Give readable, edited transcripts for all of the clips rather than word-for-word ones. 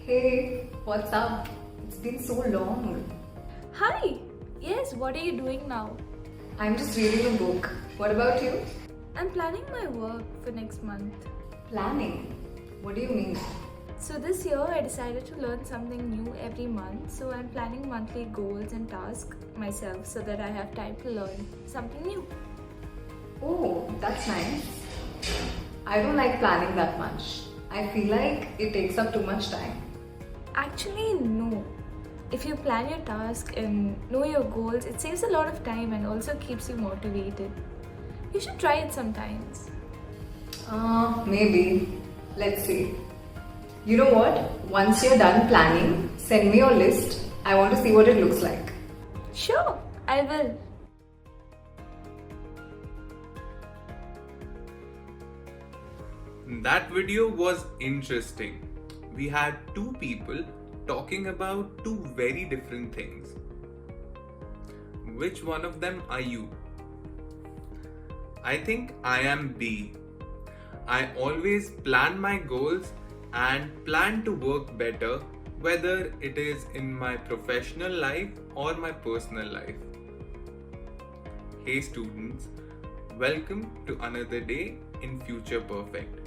Hey, what's up? It's been so long. Hi! Yes, what are you doing now? I'm just reading a book. What about you? I'm planning my work for next month. Planning. What do you mean? So this year I decided to learn something new every month. So I'm planning monthly goals and tasks myself so that I have time to learn something new. Oh, that's nice. I don't like planning that much. I feel like it takes up too much time. Actually, no. If you plan your task and know your goals, it saves a lot of time and also keeps you motivated. You should try it sometimes. Maybe. Let's see. You know what? Once you're done planning, send me your list. I want to see what it looks like. Sure, I will. That video was interesting. We had two people talking about two very different things. Which one of them are you? I think I am B. I always plan my goals and plan to work better, whether it is in my professional life or my personal life. Hey students, welcome to another day in Future Perfect.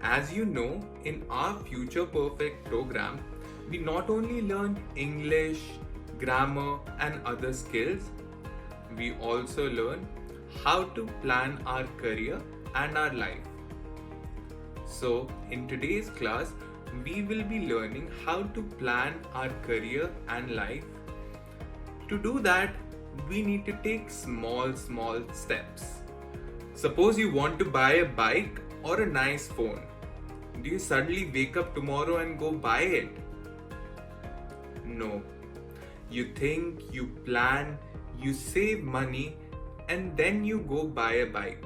As you know, in our Future Perfect program, we not only learn English, grammar, and other skills, we also learn how to plan our career and our life. So, in today's class, we will be learning how to plan our career and life. To do that, we need to take small steps. Suppose you want to buy a bike or a nice phone. Do you suddenly wake up tomorrow and go buy it? No. You think, you plan, you save money, and then you go buy a bike.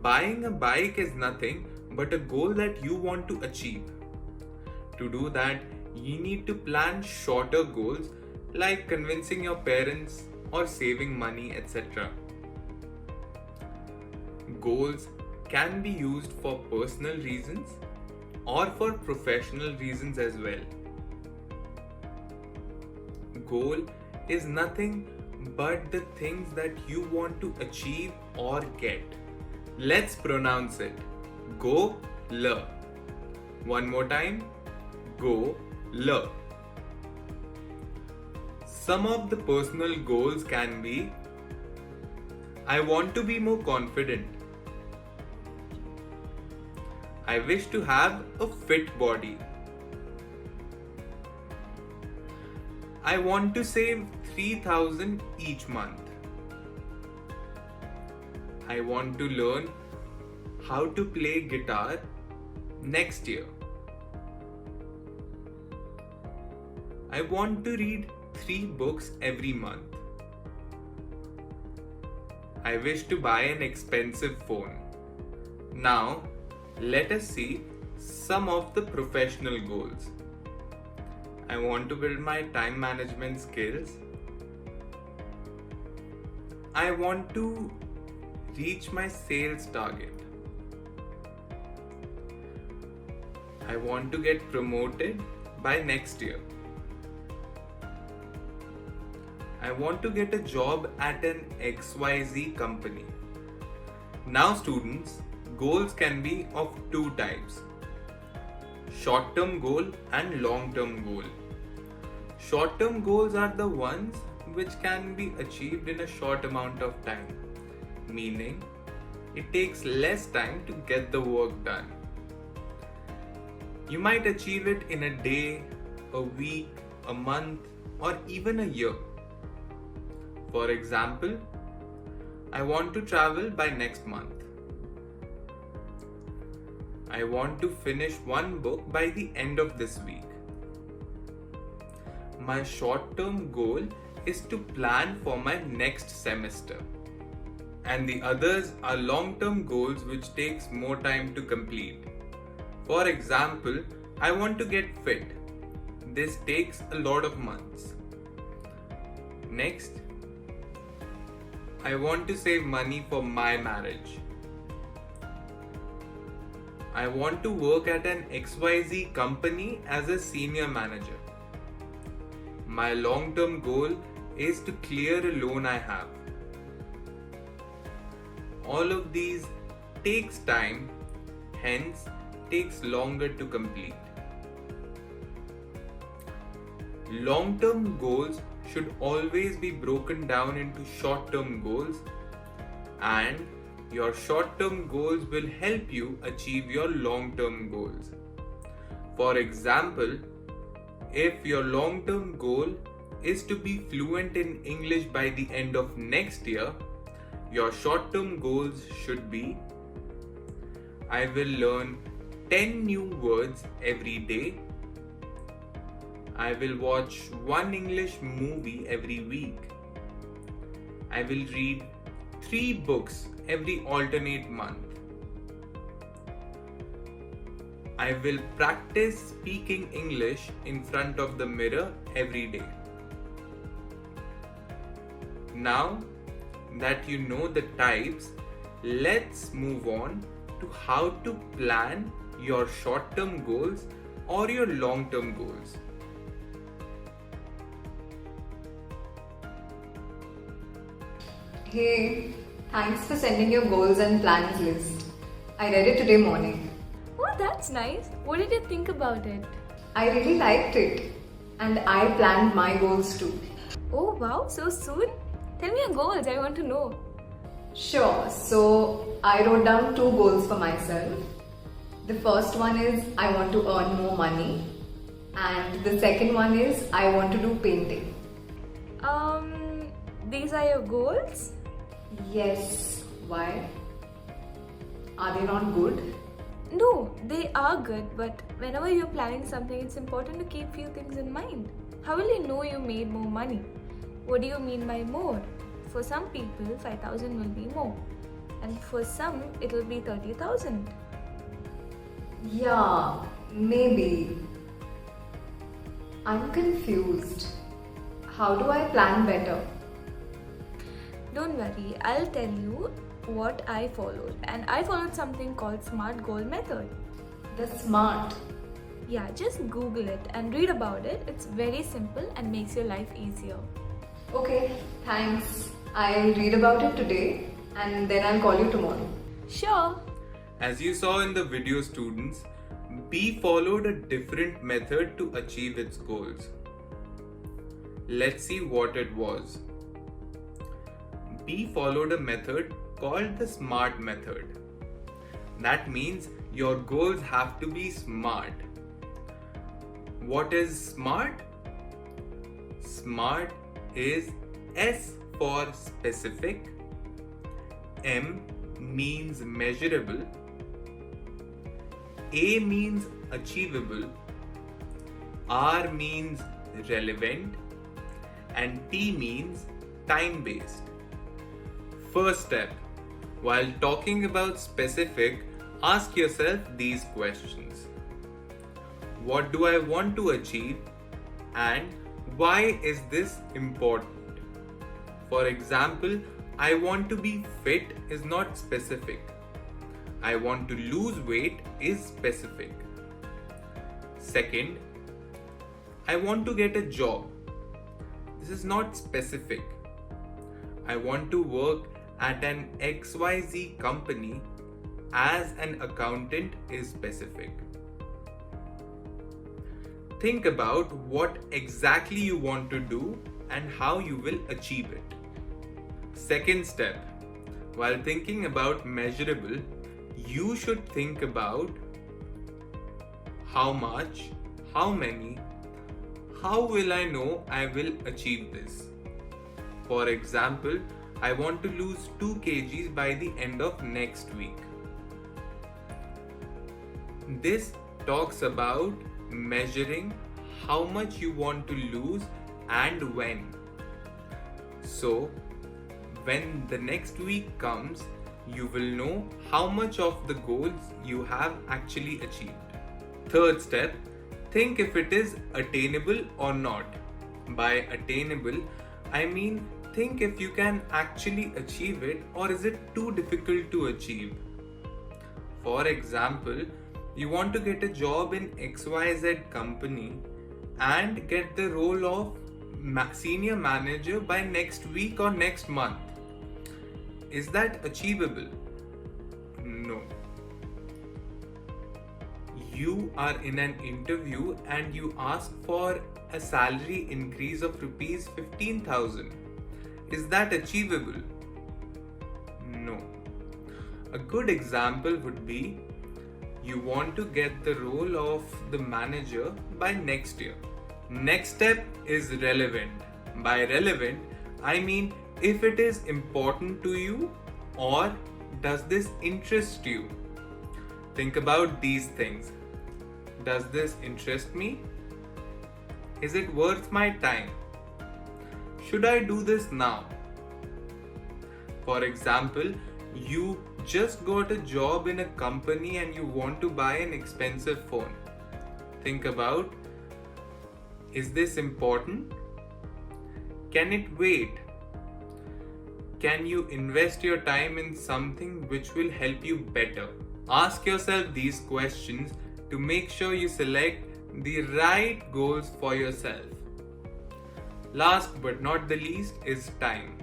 Buying a bike is nothing but a goal that you want to achieve. To do that, you need to plan shorter goals like convincing your parents or saving money, etc. Goals can be used for personal reasons or for professional reasons as well. Goal is nothing but the things that you want to achieve or get. Let's pronounce it. Go-le. One more time. Go-le. Some of the personal goals can be: I want to be more confident. I wish to have a fit body. I want to save 3,000 each month. I want to learn how to play guitar next year. I want to read 3 books every month. I wish to buy an expensive phone. Now, let us see some of the professional goals. I want to build my time management skills. I want to reach my sales target. I want to get promoted by next year. I want to get a job at an XYZ company. Now students, goals can be of two types: short-term goal and long-term goal. Short-term goals are the ones which can be achieved in a short amount of time, meaning it takes less time to get the work done. You might achieve it in a day, a week, a month, or even a year. For example, I want to travel by next month. I want to finish one book by the end of this week. My short-term goal is to plan for my next semester. And the others are long-term goals which takes more time to complete. For example, I want to get fit. This takes a lot of months. Next, I want to save money for my marriage. I want to work at an XYZ company as a senior manager. My long-term goal is to clear a loan I have. All of these takes time, hence takes longer to complete. Long-term goals should always be broken down into short-term goals, and your short-term goals will help you achieve your long-term goals. For example, if your long-term goal is to be fluent in English by the end of next year, your short-term goals should be: I will learn 10 new words every day. I will watch one English movie every week. I will read 3 books every alternate month. I will practice speaking English in front of the mirror every day. Now that you know the types, let's move on to how to plan your short-term goals or your long-term goals. Hey, thanks for sending your goals and plans list. I read it today morning. Oh, that's nice. What did you think about it? I really liked it. And I planned my goals too. Oh, wow, so soon? Tell me your goals, I want to know. Sure, so I wrote down 2 goals for myself. The first one is I want to earn more money. And the second one is I want to do painting. These are your goals? Yes, why? Are they not good? No, they are good, but whenever you're planning something, it's important to keep few things in mind. How will you know you made more money? What do you mean by more? For some people, 5,000 will be more. And for some, it will be 30,000. Yeah, maybe. I'm confused. How do I plan better? Don't worry, I'll tell you what I followed. And I followed something called SMART goal method. The SMART. Yeah, just Google it and read about it. It's very simple and makes your life easier. Okay, thanks. I'll read about it today and then I'll call you tomorrow. Sure. As you saw in the video, students, B followed a different method to achieve its goals. Let's see what it was. B followed a method called the SMART method. That means your goals have to be smart. What is SMART? SMART is S for specific, M means measurable, A means achievable, R means relevant, and T means time-based. First step, while talking about specific, ask yourself these questions. What do I want to achieve, and why is this important? For example, I want to be fit is not specific. I want to lose weight is specific. Second, I want to get a job. This is not specific. I want to work at an XYZ company as an accountant is specific. Think about what exactly you want to do and how you will achieve it. Second step, while thinking about measurable, you should think about how much, how many, how will I know I will achieve this? For example, I want to lose 2 kgs by the end of next week. This talks about measuring how much you want to lose and when. So, when the next week comes, you will know how much of the goals you have actually achieved. Third step, think if it is attainable or not. By attainable, I mean think if you can actually achieve it or is it too difficult to achieve. For example, You want to get a job in XYZ company and get the role of senior manager by next week or next month. Is that achievable? No. You are in an interview and you ask for a salary increase of rupees 15,000. Is that achievable? No. A good example would be you want to get the role of the manager by next year. Next step is relevant. By relevant, I mean if it is important to you or does this interest you? Think about these things. Does this interest me? Is it worth my time? Should I do this now? For example, you just got a job in a company and you want to buy an expensive phone. Think about, is this important? Can it wait? Can you invest your time in something which will help you better? Ask yourself these questions to make sure you select the right goals for yourself. Last but not the least is time.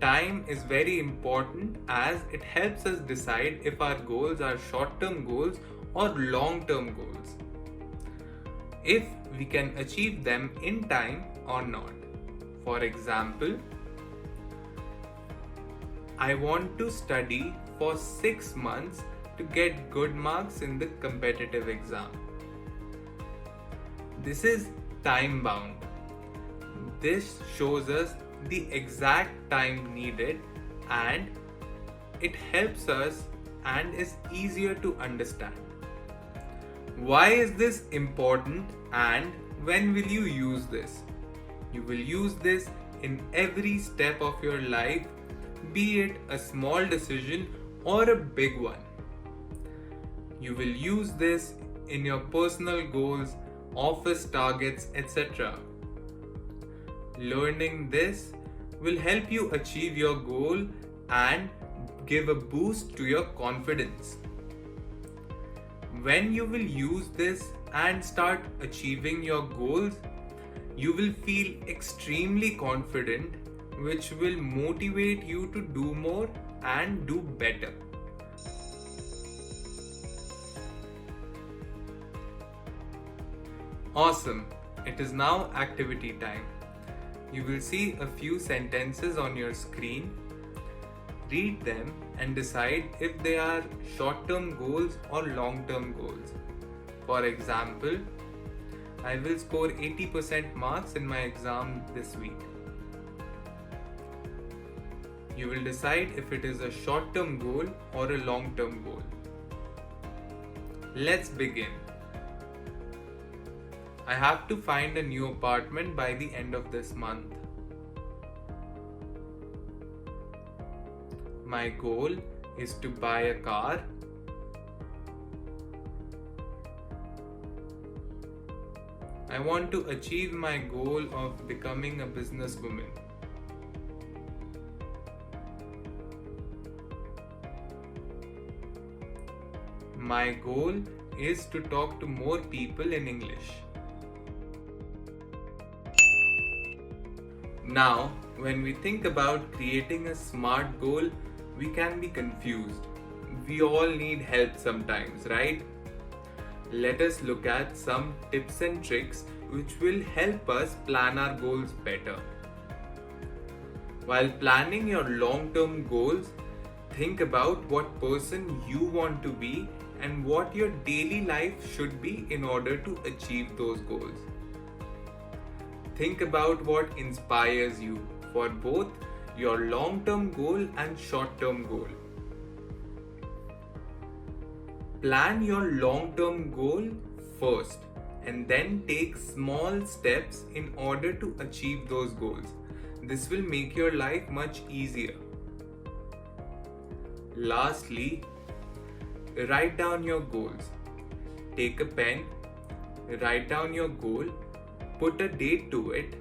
Time is very important as it helps us decide if our goals are short-term goals or long-term goals. If we can achieve them in time or not. For example, I want to study for 6 months to get good marks in the competitive exam. This is time bound. This shows us the exact time needed and it helps us and is easier to understand. Why is this important and when will you use this? You will use this in every step of your life, be it a small decision or a big one. You will use this in your personal goals, office targets, etc. Learning this will help you achieve your goal and give a boost to your confidence. When you will use this and start achieving your goals, you will feel extremely confident, which will motivate you to do more and do better. Awesome! It is now activity time. You will see a few sentences on your screen. Read them and decide if they are short-term goals or long-term goals. For example, I will score 80% marks in my exam this week. You will decide if it is a short-term goal or a long-term goal. Let's begin. I have to find a new apartment by the end of this month. My goal is to buy a car. I want to achieve my goal of becoming a businesswoman. My goal is to talk to more people in English. Now, when we think about creating a smart goal, we can be confused. We all need help sometimes, right? Let us look at some tips and tricks which will help us plan our goals better. While planning your long-term goals, think about what person you want to be and what your daily life should be in order to achieve those goals. Think about what inspires you for both your long-term goal and short-term goal. Plan your long-term goal first and then take small steps in order to achieve those goals. This will make your life much easier. Lastly, write down your goals. Take a pen, write down your goal, put a date to it,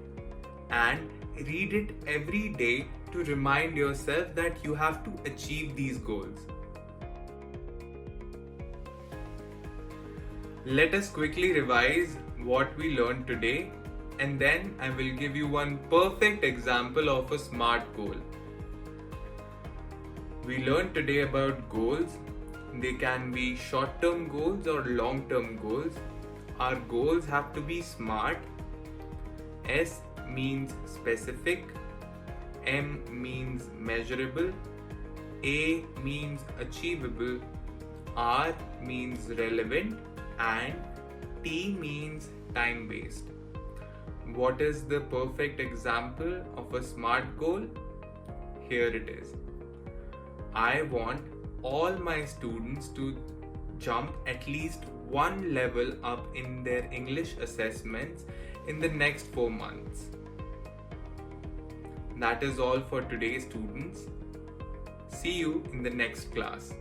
and read it every day to remind yourself that you have to achieve these goals. Let us quickly revise what we learned today, and then I will give you one perfect example of a SMART goal. We learned today about goals. They can be short-term goals or long-term goals. Our goals have to be SMART. S means specific, M means measurable, A means achievable, R means relevant, and T means time based. What is the perfect example of a SMART goal? Here it is. I want all my students to jump at least one level up in their English assessments in the next 4 months. That is all for today, students. See you in the next class.